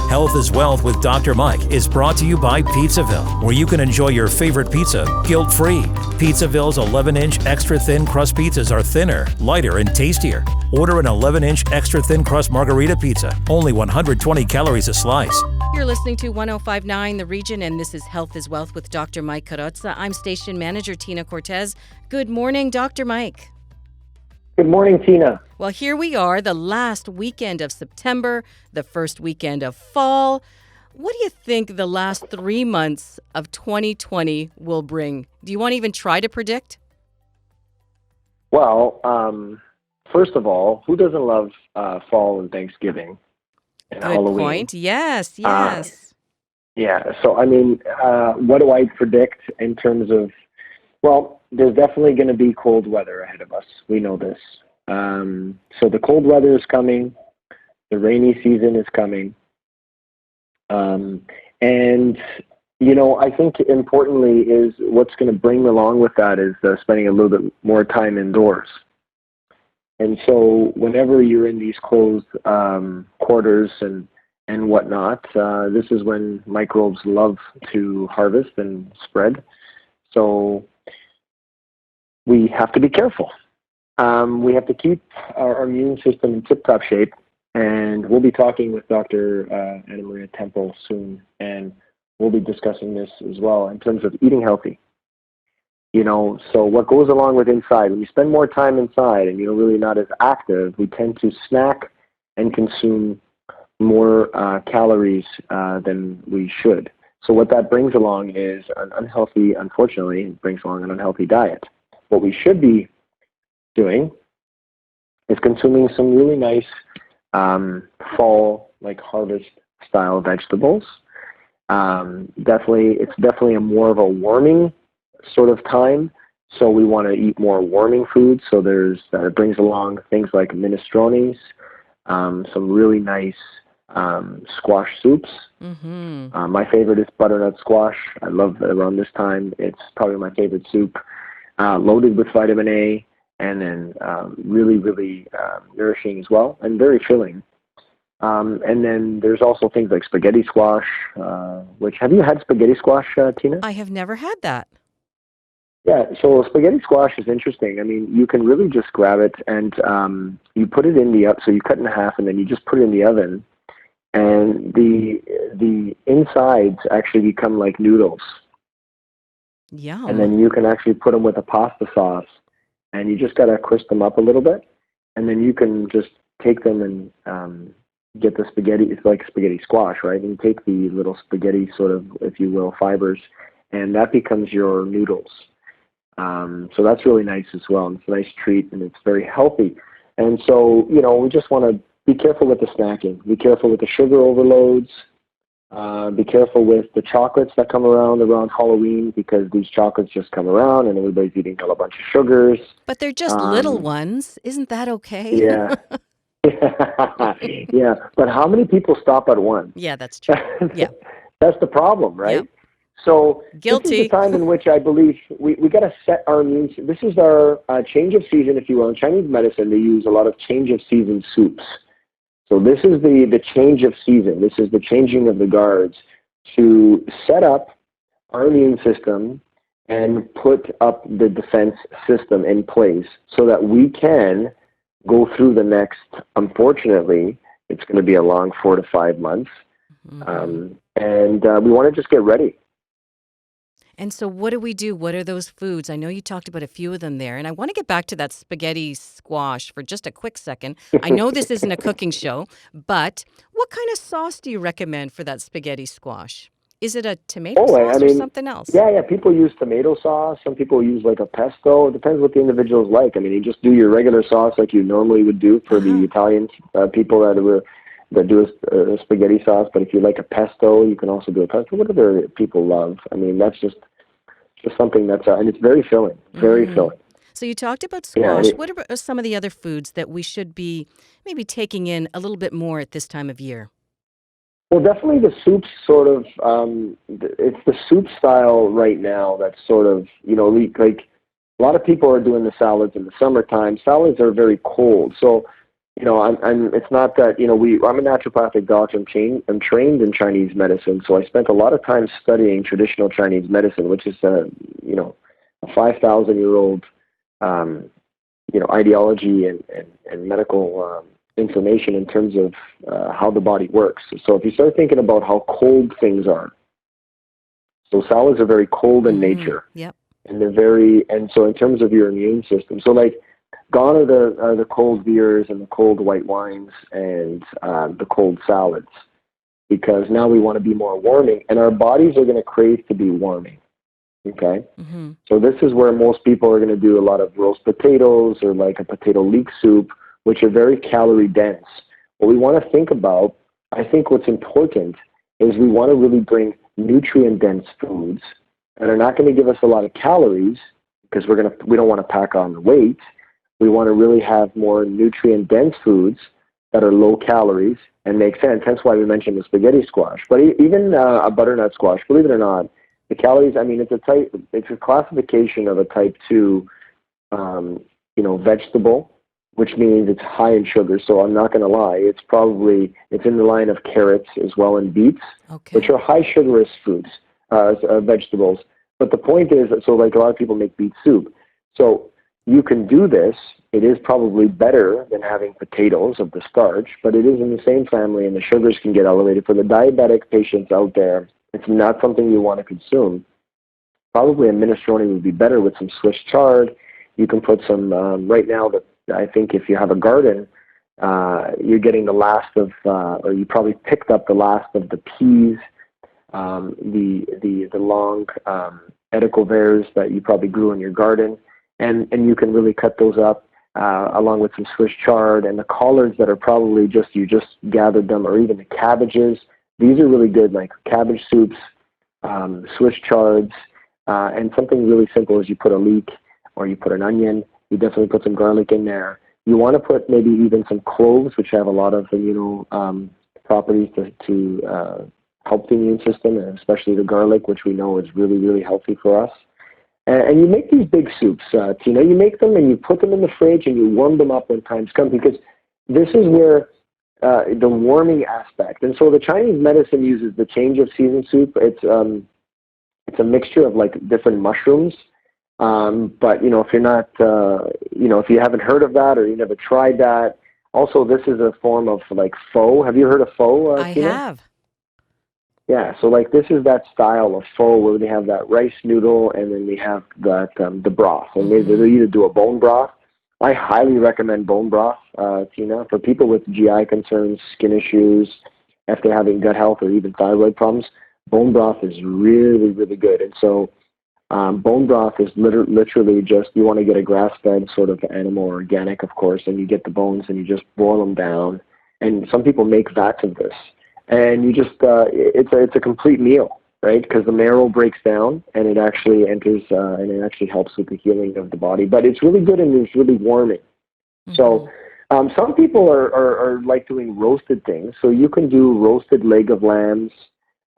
Health is Wealth with Dr. Mike is brought to you by Pizzaville, where you can enjoy your favorite pizza guilt-free. Pizzaville's 11-inch extra thin crust pizzas are thinner, lighter, and tastier. Order an 11-inch extra thin crust margarita pizza, only 120 calories a slice. You're listening to 105.9 The Region, and this is Health is Wealth with Dr. Mike Carrozza. I'm station manager Tina Cortez. Good morning, Dr. Mike. Good morning, Tina. Well, here we are, the last weekend of September, the first weekend of fall. What do you think the last 3 months of 2020 will bring? Do you want to even try to predict? Well, first of all, who doesn't love fall and Thanksgiving and Good Halloween? point. Yes. Yeah, so I mean, what do I predict in terms of, well, there's definitely going to be cold weather ahead of us. We know this. So the cold weather is coming. The rainy season is coming. And, you know, I think importantly is what's going to bring along with that is spending a little bit more time indoors. And so whenever you're in these closed quarters and whatnot, this is when microbes love to harvest and spread. So we have to be careful. We have to keep our immune system in tip-top shape, and we'll be talking with Dr. Anna Maria Temple soon, and we'll be discussing this as well in terms of eating healthy. You know, so what goes along with inside, when you spend more time inside and you're really not as active, we tend to snack and consume more calories than we should. So what that brings along is an unhealthy, unfortunately, it brings along an unhealthy diet. What we should be doing is consuming some really nice fall, like harvest style vegetables. It's definitely a more of a warming sort of time. So we want to eat more warming foods. So it brings along things like minestrones, some really nice squash soups. Mm-hmm. My favorite is butternut squash. I love it around this time. It's probably my favorite soup. Loaded with vitamin A, and then really, really nourishing as well, and very filling. And then there's also things like spaghetti squash, have you had spaghetti squash, Tina? I have never had that. Yeah, so spaghetti squash is interesting. I mean, you can really just grab it and you put it in the oven, so you cut it in half and then you just put it in the oven, and the insides actually become like noodles. Yum. And then you can actually put them with a pasta sauce, and you just got to crisp them up a little bit. And then you can just take them and get the spaghetti. It's like spaghetti squash, right? And you take the little spaghetti sort of, if you will, fibers, and that becomes your noodles. So that's really nice as well. And it's a nice treat, and it's very healthy. And so, you know, we just want to be careful with the snacking. Be careful with the sugar overloads. Be careful with the chocolates that come around Halloween, because these chocolates just come around and everybody's eating a bunch of sugars. But they're just little ones. Isn't that okay? Yeah. Yeah. But how many people stop at one? Yeah, that's true. Yeah. That's the problem, right? Yep. So Guilty. This is the time in which I believe we got to set our immune system. This is our change of season, if you will. In Chinese medicine, they use a lot of change of season soups. So this is the change of season. This is the changing of the guards to set up our immune system and put up the defense system in place so that we can go through the next, unfortunately, it's going to be a long 4 to 5 months. Mm-hmm. And we want to just get ready. And so what do we do? What are those foods? I know you talked about a few of them there, and I want to get back to that spaghetti squash for just a quick second. I know this isn't a cooking show, but what kind of sauce do you recommend for that spaghetti squash? Is it a tomato sauce or something else? Yeah, people use tomato sauce. Some people use like a pesto. It depends what the individuals like. I mean, you just do your regular sauce like you normally would do for the Italian people that do a spaghetti sauce. But if you like a pesto, you can also do a pesto. Whatever people love. I mean, that's just something that's and it's very filling, very filling. So you talked about squash. Yeah, what are some of the other foods that we should be maybe taking in a little bit more at this time of year? Well, definitely the soups sort of, it's the soup style right now that's sort of, you know, like a lot of people are doing the salads in the summertime. Salads are very cold. So It's not that, I'm a naturopathic doctor. I'm trained in Chinese medicine. So I spent a lot of time studying traditional Chinese medicine, which is, a 5,000-year-old, ideology and medical, information in terms of, how the body works. So if you start thinking about how cold things are, so salads are very cold in nature. Yep. And so in terms of your immune system, so like, gone are the cold beers and the cold white wines and the cold salads, because now we want to be more warming, and our bodies are going to crave to be warming. Okay, so this is where most people are going to do a lot of roast potatoes or like a potato leek soup, which are very calorie dense. What we want to think about, I think what's important is we want to really bring nutrient dense foods that are not going to give us a lot of calories, because we don't want to pack on the weight. We want to really have more nutrient-dense foods that are low calories and make sense. Hence why we mentioned the spaghetti squash. But even a butternut squash, believe it or not, the calories, I mean, it's a classification of a type 2, vegetable, which means it's high in sugar. So I'm not going to lie, it's in the line of carrots as well, and beets, which are high sugarous foods, vegetables. But the point is, so like a lot of people make beet soup. So you can do this. It is probably better than having potatoes of the starch, but it is in the same family, and the sugars can get elevated. For the diabetic patients out there, it's not something you want to consume. Probably a minestrone would be better with some Swiss chard. You can put some, right now, I think if you have a garden, you're getting the last of, or you probably picked up the last of the peas, the long haricots that you probably grew in your garden. And you can really cut those up along with some Swiss chard, and the collards that are probably you just gathered them, or even the cabbages. These are really good, like cabbage soups, Swiss chards, and something really simple is you put a leek or you put an onion. You definitely put some garlic in there. You want to put maybe even some cloves, which have a lot of properties to help the immune system, and especially the garlic, which we know is really, really healthy for us. And you make these big soups, Tina. You make them and you put them in the fridge and you warm them up when times come, because this is where the warming aspect. And so the Chinese medicine uses the change of season soup. It's a mixture of like different mushrooms. But if you're not, if you haven't heard of that or you never tried that, also this is a form of like pho. Have you heard of pho? I Tina? have. Yeah, so like this is that style of pho where they have that rice noodle and then they have that the broth, and they either do a bone broth. I highly recommend bone broth, Tina, for people with GI concerns, skin issues, if they're having gut health or even thyroid problems. Bone broth is really, really good, and so bone broth is literally just, you want to get a grass-fed sort of animal, organic, of course, and you get the bones and you just boil them down. And some people make vats of this. And you just, it's a complete meal, right? Because the marrow breaks down and it actually enters, and it actually helps with the healing of the body. But it's really good and it's really warming. So some people are like doing roasted things. So you can do roasted leg of lambs.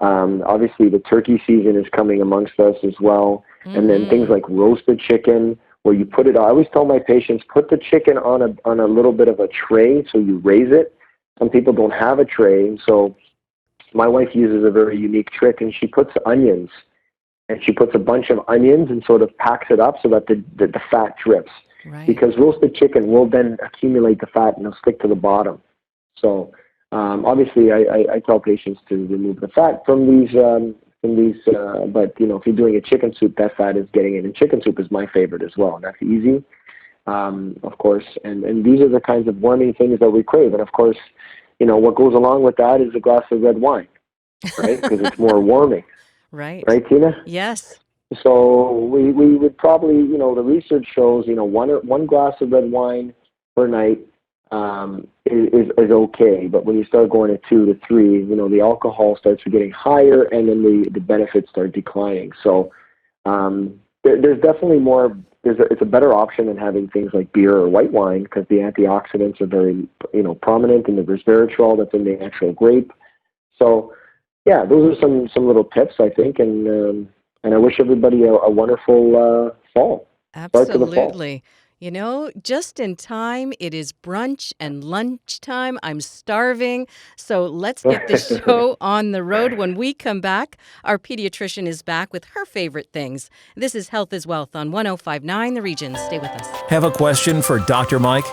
Obviously, the turkey season is coming amongst us as well. And then things like roasted chicken, where you put it, I always tell my patients, put the chicken on a little bit of a tray so you raise it. Some people don't have a tray, so my wife uses a very unique trick, and she puts onions, and she puts a bunch of onions and sort of packs it up so that the fat drips. Right. Because roasted chicken will then accumulate the fat and it'll stick to the bottom. So obviously, I tell patients to remove the fat from these. But if you're doing a chicken soup, that fat is getting in. And chicken soup is my favorite as well. And that's easy, of course. And these are the kinds of warming things that we crave. And of course, what goes along with that is a glass of red wine, right? Because it's more warming. Right. Right, Tina? Yes. So we would probably, the research shows, one glass of red wine per night is okay. But when you start going to 2 to 3, the alcohol starts getting higher, and then the benefits start declining. So there's definitely more. It's a better option than having things like beer or white wine, because the antioxidants are very, prominent in the resveratrol that's in the actual grape. So, yeah, those are some little tips, I think, and I wish everybody a wonderful fall. Absolutely. You know, just in time. It is brunch and lunchtime. I'm starving. So let's get this show on the road. When we come back, our pediatrician is back with her favorite things. This is Health is Wealth on 1059 The Region. Stay with us. Have a question for Dr. Mike?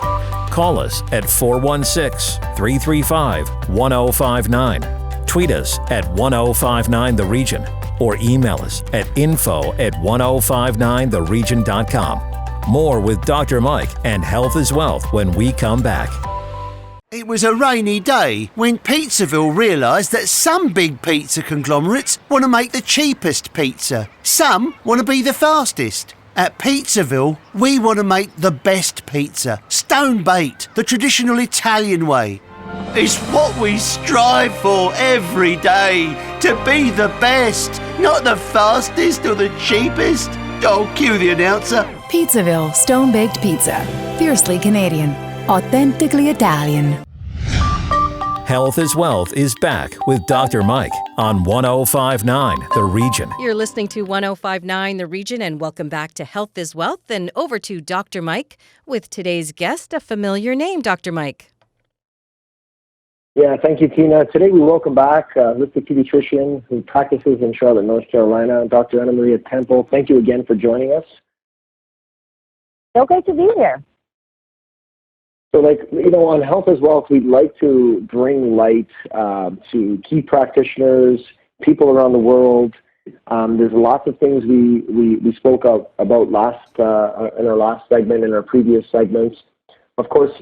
Call us at 416-335-1059. Tweet us at 1059 The Region or email us at info@1059theregion.com. More with Dr. Mike and Health is Wealth when we come back. It was a rainy day when Pizzaville realised that some big pizza conglomerates want to make the cheapest pizza. Some want to be the fastest. At Pizzaville, we want to make the best pizza, stone-baked, the traditional Italian way. It's what we strive for every day, to be the best, not the fastest or the cheapest. Oh, cue the announcer. Pizzaville Stone-Baked Pizza. Fiercely Canadian. Authentically Italian. Health is Wealth is back with Dr. Mike on 1059 The Region. You're listening to 1059 The Region, and welcome back to Health is Wealth. And over to Dr. Mike with today's guest, a familiar name, Dr. Mike. Yeah, thank you, Tina. Today we welcome back holistic pediatrician who practices in Charlotte, North Carolina, Dr. Anna Maria Temple. Thank you again for joining us. So great to be here. So, on Health is Wealth, we'd like to bring light to key practitioners, people around the world. There's lots of things we spoke about last in our last segment, in our previous segments. Of course,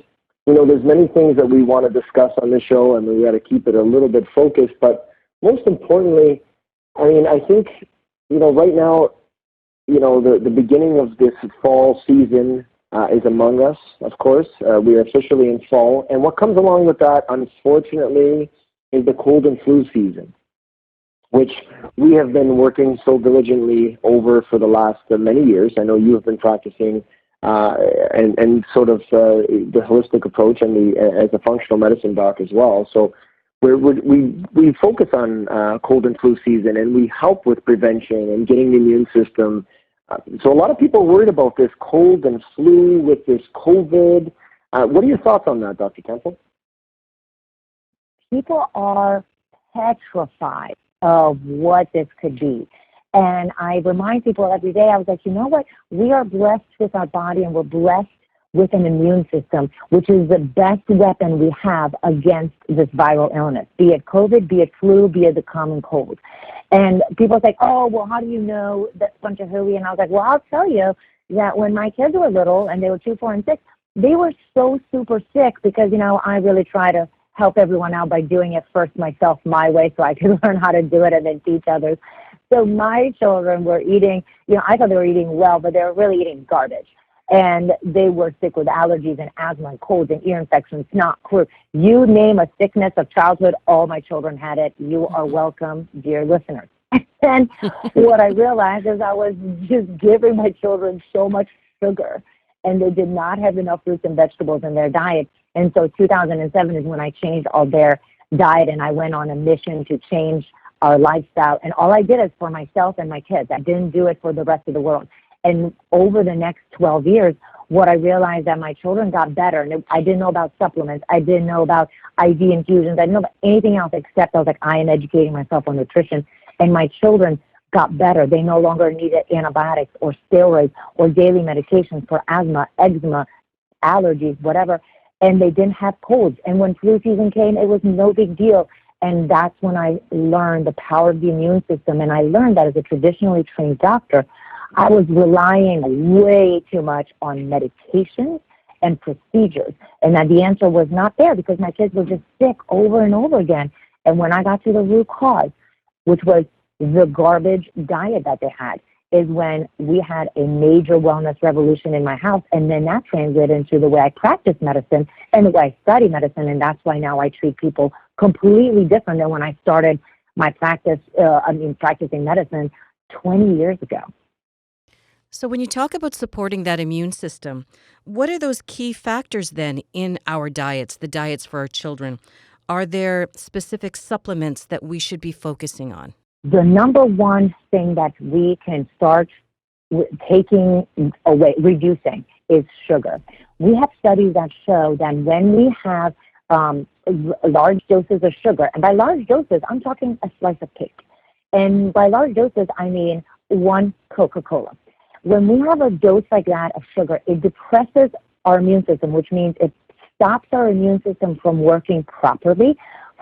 there's many things that we want to discuss on this show, and we got to keep it a little bit focused. But most importantly, I think, right now, the beginning of this fall season is among us, of course. We are officially in fall. And what comes along with that, unfortunately, is the cold and flu season, which we have been working so diligently over for the last many years. I know you have been practicing and sort of the holistic approach and as a functional medicine doc as well. So we focus on cold and flu season, and we help with prevention and getting the immune system. So a lot of people are worried about this cold and flu with this COVID. What are your thoughts on that, Dr. Temple? People are petrified of what this could be. And I remind people every day, I was like, you know what? We are blessed with our body, and we're blessed with an immune system, which is the best weapon we have against this viral illness, be it COVID, be it flu, be it the common cold. And people say, oh, well, how do you know that's a bunch of hooey? And I was like, well, I'll tell you that when my kids were little and they were 2, 4, and 6, they were so super sick because, I really try to help everyone out by doing it first myself my way so I can learn how to do it and then teach others. So my children were eating, I thought they were eating well, but they were really eating garbage. And they were sick with allergies and asthma and colds and ear infections, snot, flu. You name a sickness of childhood, all my children had it. You are welcome, dear listeners. And what I realized is I was just giving my children so much sugar, and they did not have enough fruits and vegetables in their diet. And so 2007 is when I changed all their diet, and I went on a mission to change our lifestyle. And all I did is for myself and my kids. I didn't do it for the rest of the world. And over the next 12 years, what I realized that my children got better. And I didn't know about supplements. I didn't know about IV infusions. I didn't know about anything else except I was like, I am educating myself on nutrition. And my children got better. They no longer needed antibiotics or steroids or daily medications for asthma, eczema, allergies, whatever. And they didn't have colds. And when flu season came, it was no big deal. And that's when I learned the power of the immune system. And I learned that as a traditionally trained doctor, I was relying way too much on medications and procedures, and that the answer was not there because my kids were just sick over and over again. And when I got to the root cause, which was the garbage diet that they had, is when we had a major wellness revolution in my house, and then that translated into the way I practice medicine and the way I study medicine, and that's why now I treat people completely different than when I started my practicing medicine 20 years ago. So when you talk about supporting that immune system, what are those key factors then in our diets, the diets for our children? Are there specific supplements that we should be focusing on? The number one thing that we can start taking away, reducing, is sugar. We have studies that show that when we have large doses of sugar, and by large doses, I'm talking a slice of cake. And by large doses, I mean one Coca-Cola. When we have a dose like that of sugar, it depresses our immune system, which means it stops our immune system from working properly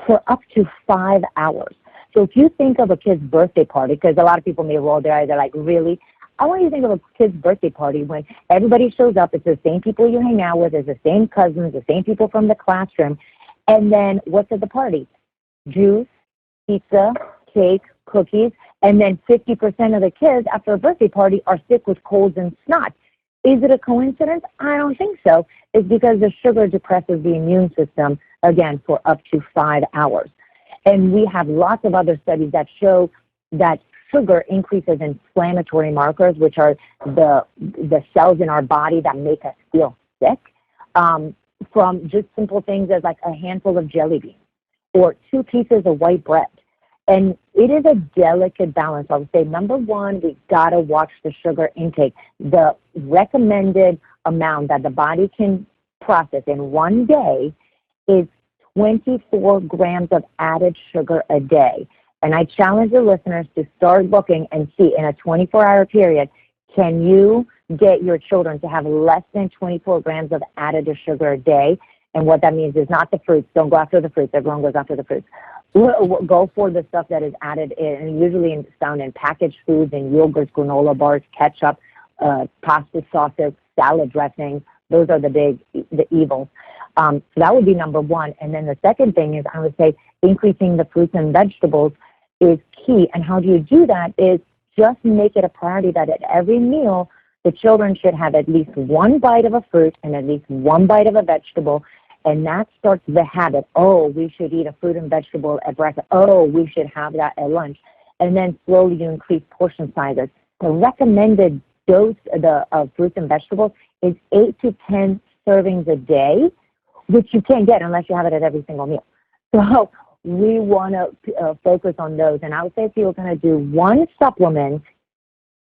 for up to 5 hours. So if you think of a kid's birthday party, because a lot of people may roll their eyes, they're like, really? I want you to think of a kid's birthday party when everybody shows up. It's the same people you hang out with. It's the same cousins, the same people from the classroom. And then what's at the party? Juice, pizza, cake, cookies. And then 50% of the kids after a birthday party are sick with colds and snot. Is it a coincidence? I don't think so. It's because the sugar depresses the immune system, again, for up to 5 hours. And we have lots of other studies that show that sugar increases inflammatory markers, which are the cells in our body that make us feel sick, from just simple things as like a handful of jelly beans or 2 pieces of white bread. And it is a delicate balance. I would say, number one, we got to watch the sugar intake. The recommended amount that the body can process in one day is 24 grams of added sugar a day. And I challenge the listeners to start looking and see in a 24-hour period, can you get your children to have less than 24 grams of added sugar a day? And what that means is not the fruits. Don't go after the fruits. Everyone goes after the fruits. Go for the stuff that is added in, usually found in packaged foods, in yogurts, granola bars, ketchup, pasta sauces, salad dressings. Those are the evils. So that would be number one. And then the second thing is, I would say, increasing the fruits and vegetables is key. And how do you do that is just make it a priority that at every meal, the children should have at least one bite of a fruit and at least one bite of a vegetable. And that starts the habit. Oh, we should eat a fruit and vegetable at breakfast. Oh, we should have that at lunch. And then slowly you increase portion sizes. The recommended dose of fruits and vegetables is 8 to 10 servings a day, which you can't get unless you have it at every single meal. So we want to focus on those. And I would say if you're going to do one supplement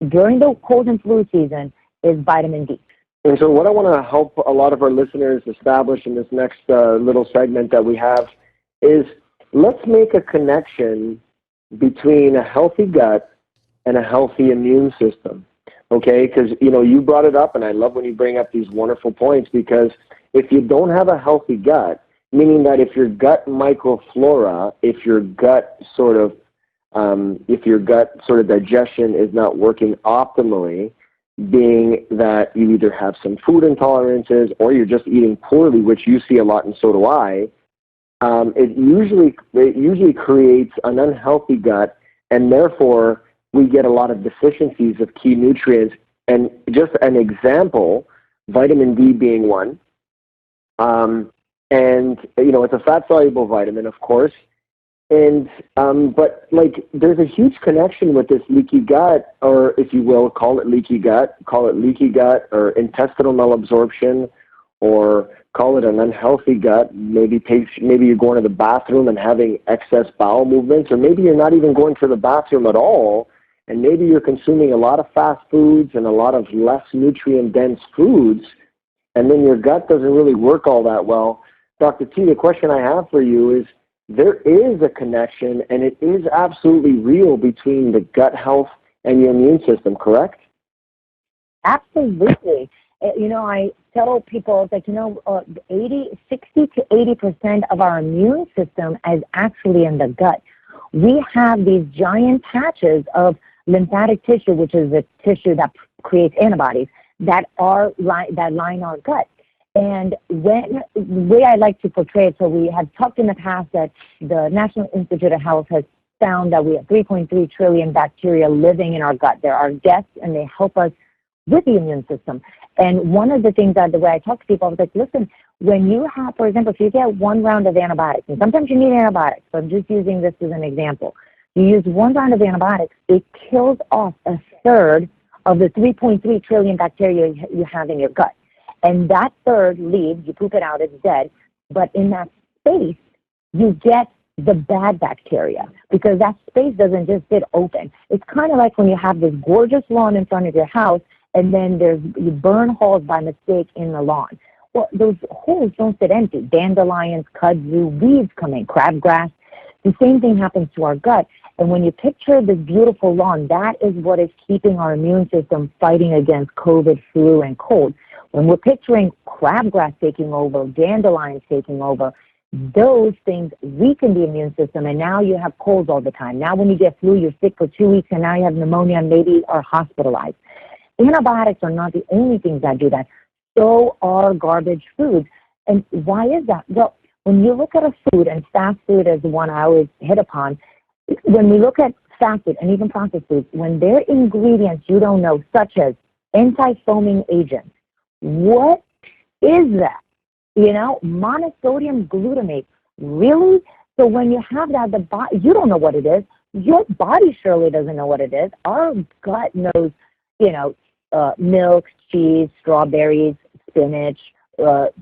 during the cold and flu season is vitamin D. And so what I want to help a lot of our listeners establish in this next little segment that we have is let's make a connection between a healthy gut and a healthy immune system, okay? Because, you brought it up, and I love when you bring up these wonderful points, because if you don't have a healthy gut, meaning that if your gut microflora, if your gut sort of digestion is not working optimally, being that you either have some food intolerances or you're just eating poorly, which you see a lot and so do I, it usually creates an unhealthy gut, and therefore we get a lot of deficiencies of key nutrients. And just an example, vitamin D being one, and it's a fat-soluble vitamin, of course. And but there's a huge connection with this leaky gut, or if you will, call it leaky gut, or intestinal malabsorption, or call it an unhealthy gut. Maybe you're going to the bathroom and having excess bowel movements, or maybe you're not even going to the bathroom at all, and maybe you're consuming a lot of fast foods and a lot of less nutrient-dense foods, and then your gut doesn't really work all that well. Dr. T, the question I have for you is, there is a connection, and it is absolutely real between the gut health and your immune system, correct? Absolutely. I tell people that, 60 to 80% of our immune system is actually in the gut. We have these giant patches of lymphatic tissue, which is the tissue that creates antibodies, that line our gut. And the way I like to portray it, so we have talked in the past that the National Institute of Health has found that we have 3.3 trillion bacteria living in our gut. They're our guests, and they help us with the immune system. And one of the things that the way I talk to people, I was like, listen, when you have, for example, if you get one round of antibiotics, and sometimes you need antibiotics, so I'm just using this as an example. You use one round of antibiotics, it kills off a third of the 3.3 trillion bacteria you have in your gut. And that third leaves, you poop it out, it's dead. But in that space, you get the bad bacteria because that space doesn't just sit open. It's kind of like when you have this gorgeous lawn in front of your house and then you burn holes by mistake in the lawn. Well, those holes don't sit empty. Dandelions, kudzu, weeds come in, crabgrass. The same thing happens to our gut. And when you picture this beautiful lawn, that is what is keeping our immune system fighting against COVID, flu, and cold. When we're picturing crabgrass taking over, dandelions taking over, those things weaken the immune system, and now you have colds all the time. Now when you get flu, you're sick for 2 weeks, and now you have pneumonia and maybe are hospitalized. Antibiotics are not the only things that do that. So are garbage foods. And why is that? Well, when you look at a food, and fast food is the one I always hit upon, when we look at fast food and even processed foods, when there are ingredients you don't know, such as anti-foaming agents, what is that? Monosodium glutamate. Really? So when you have that, you don't know what it is. Your body surely doesn't know what it is. Our gut knows, milk, cheese, strawberries, spinach,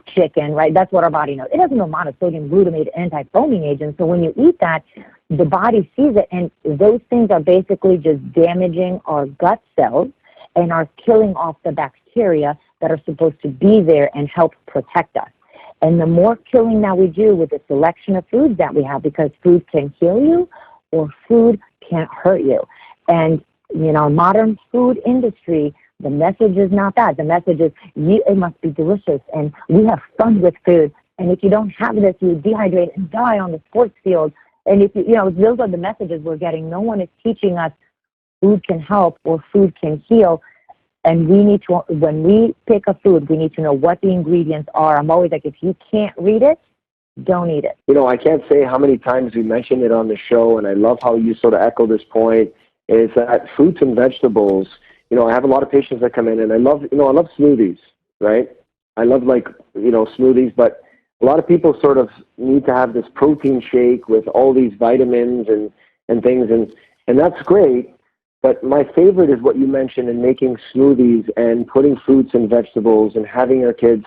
chicken, right? That's what our body knows. It doesn't know monosodium glutamate, anti-foaming agents. So when you eat that, the body sees it, and those things are basically just damaging our gut cells and are killing off the bacteria that are supposed to be there and help protect us. And the more killing that we do with the selection of foods that we have, because food can heal you or food can't hurt you. And, modern food industry, the message is not that. The message is it must be delicious, and we have fun with food. And if you don't have this, you dehydrate and die on the sports field. And if those are the messages we're getting. No one is teaching us food can help or food can heal. And we need to, when we pick a food, we need to know what the ingredients are. I'm always like, if you can't read it, don't eat it. I can't say how many times we mentioned it on the show, and I love how you sort of echo this point, is that fruits and vegetables, I have a lot of patients that come in, and I love smoothies, right? I love smoothies, but a lot of people sort of need to have this protein shake with all these vitamins and things, and that's great. But my favorite is what you mentioned in making smoothies and putting fruits and vegetables and having our kids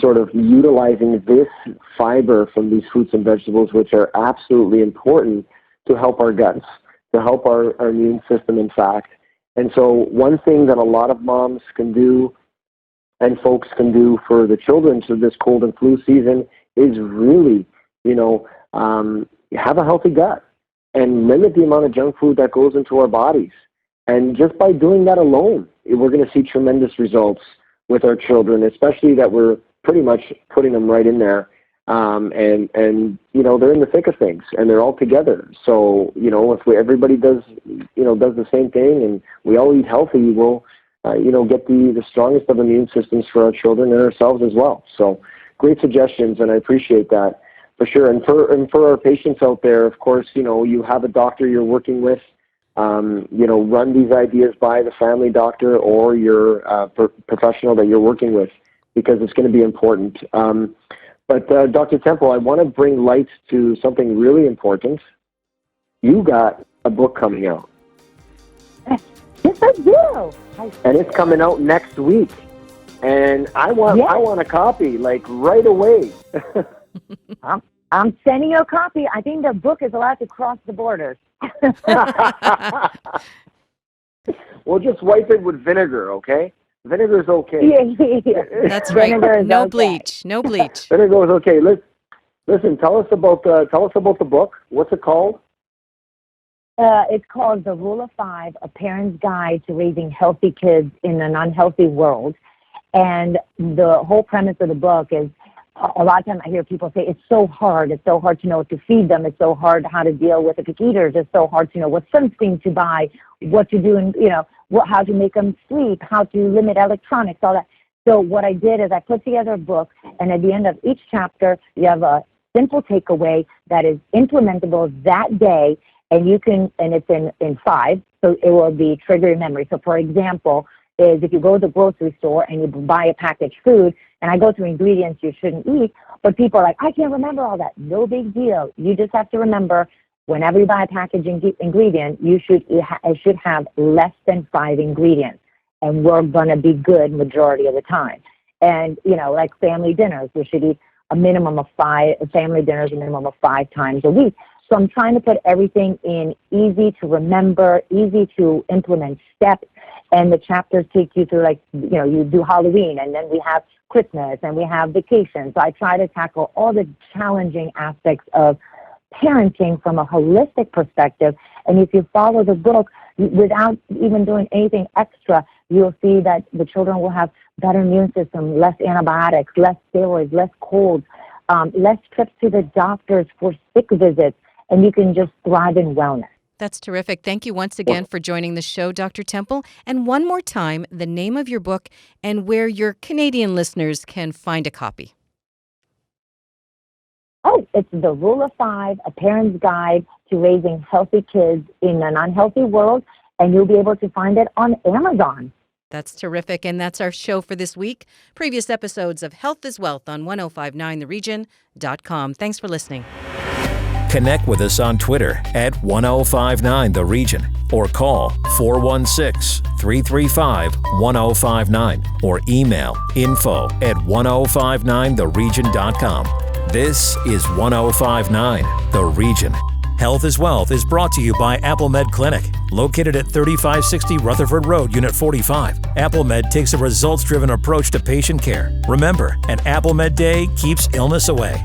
sort of utilizing this fiber from these fruits and vegetables, which are absolutely important to help our guts, to help our immune system, in fact. And so one thing that a lot of moms can do and folks can do for the children through this cold and flu season is really, have a healthy gut and limit the amount of junk food that goes into our bodies. And just by doing that alone, we're going to see tremendous results with our children, especially that we're pretty much putting them right in there. And they're in the thick of things, and they're all together. So, if everybody does the same thing, and we all eat healthy, we'll, get the strongest of immune systems for our children and ourselves as well. So great suggestions, and I appreciate that for sure. And for our patients out there, of course, you have a doctor you're working with, run these ideas by the family doctor or your professional that you're working with, because it's going to be important. But Dr. Temple, I want to bring light to something really important. You got a book coming out. Yes, I do. And it's coming out next week. And I want a copy, right away. I'm sending you a copy. I think the book is allowed to cross the borders. We'll just wipe it with vinegar, okay? Vinegar's okay. Yeah. That's right. No okay. bleach. No bleach. Vinegar is okay. Listen, tell us about the book. What's it called? It's called The Rule of Five: A Parent's Guide to Raising Healthy Kids in an Unhealthy World. And the whole premise of the book is, a lot of times I hear people say, it's so hard. It's so hard to know what to feed them. It's so hard how to deal with the picky eaters. It's so hard to know what sunscreen to buy, what to do, and how to make them sleep, how to limit electronics, all that. So what I did is I put together a book, and at the end of each chapter, you have a simple takeaway that is implementable that day, and it's in 5, so it will be trigger your memory. So for example, is if you go to the grocery store and you buy a packaged food, and I go through ingredients you shouldn't eat, but people are like, I can't remember all that. No big deal. You just have to remember, whenever you buy a packaged ingredient, it should have less than 5 ingredients, and we're going to be good majority of the time. And, like family dinners, we should eat a minimum of 5 family dinners, a minimum of 5 times a week. So I'm trying to put everything in easy to remember, easy to implement steps. And the chapters take you through, like, you do Halloween, and then we have Christmas, and we have vacation. So I try to tackle all the challenging aspects of parenting from a holistic perspective. And if you follow the book without even doing anything extra, you'll see that the children will have better immune system, less antibiotics, less steroids, less colds, less trips to the doctors for sick visits, and you can just thrive in wellness. That's terrific. Thank you once again for joining the show, Dr. Temple. And one more time, the name of your book and where your Canadian listeners can find a copy. Oh, it's The Rule of Five, A Parent's Guide to Raising Healthy Kids in an Unhealthy World, and you'll be able to find it on Amazon. That's terrific. And that's our show for this week. Previous episodes of Health is Wealth on 1059theregion.com. Thanks for listening. Connect with us on Twitter at 1059theregion or call 416-335-1059 or email info@1059theregion.com. This is 1059 The Region. Health is Wealth is brought to you by AppleMed Clinic, located at 3560 Rutherford Road, Unit 45. AppleMed takes a results-driven approach to patient care. Remember, an AppleMed day keeps illness away.